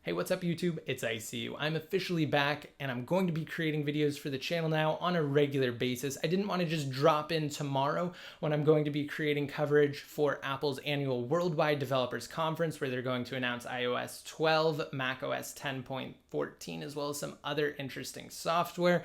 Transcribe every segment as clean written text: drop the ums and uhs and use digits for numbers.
Hey, what's up YouTube? It's iCu. I'm officially back and I'm going to be creating videos for the channel now on a regular basis. I didn't want to just drop in tomorrow when I'm going to be creating coverage for Apple's annual Worldwide Developers Conference, where they're going to announce iOS 12, macOS 10.14, as well as some other interesting software.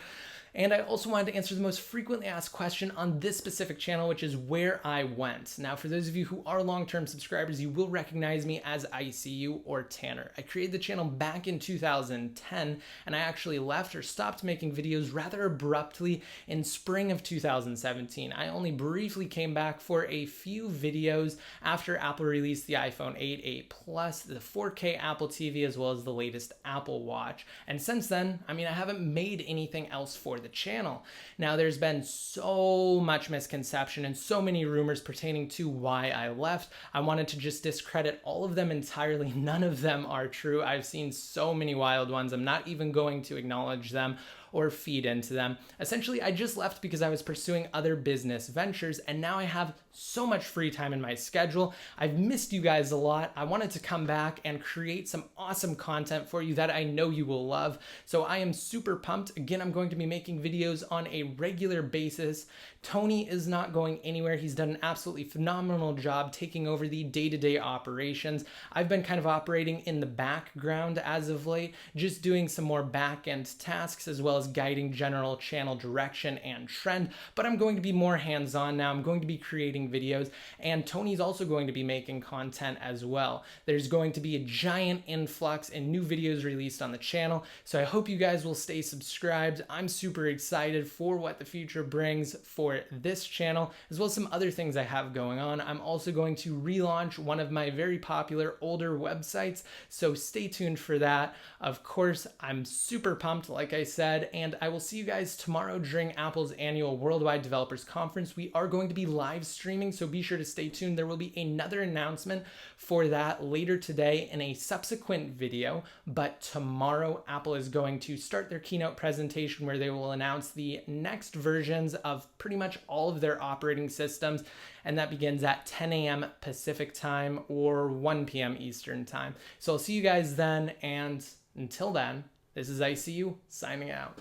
And I also wanted to answer the most frequently asked question on this specific channel, which is where I went. Now, for those of you who are long-term subscribers, you will recognize me as iCu or Tanner. I created the channel back in 2010, and I actually left or stopped making videos rather abruptly in spring of 2017. I only briefly came back for a few videos after Apple released the iPhone 8, 8 Plus, the 4K Apple TV, as well as the latest Apple Watch. And since then, I haven't made anything else for the channel. Now, there's been so much misconception and so many rumors pertaining to why I left. I wanted to just discredit all of them entirely. None of them are true. I've seen so many wild ones. I'm not even going to acknowledge them or feed into them. Essentially, I just left because I was pursuing other business ventures, and now I have so much free time in my schedule. I've missed you guys a lot. I wanted to come back and create some awesome content for you that I know you will love. So I am super pumped. Again, I'm going to be making videos on a regular basis. Tony is not going anywhere. He's done an absolutely phenomenal job taking over the day-to-day operations. I've been kind of operating in the background as of late, just doing some more back-end tasks as well as guiding general channel direction and trend, but I'm going to be more hands-on now. I'm going to be creating videos, and Tony's also going to be making content as well. There's going to be a giant influx in new videos released on the channel, so I hope you guys will stay subscribed. I'm super excited for what the future brings for this channel, as well as some other things I have going on. I'm also going to relaunch one of my very popular older websites, so stay tuned for that. Of course, I'm super pumped, like I said, and I will see you guys tomorrow during Apple's annual Worldwide Developers Conference. We are going to be live streaming, so be sure to stay tuned. There will be another announcement for that later today in a subsequent video, but tomorrow Apple is going to start their keynote presentation where they will announce the next versions of pretty much all of their operating systems, and that begins at 10 a.m. Pacific time or 1 p.m. Eastern time. So I'll see you guys then, and until then, this is iCu signing out.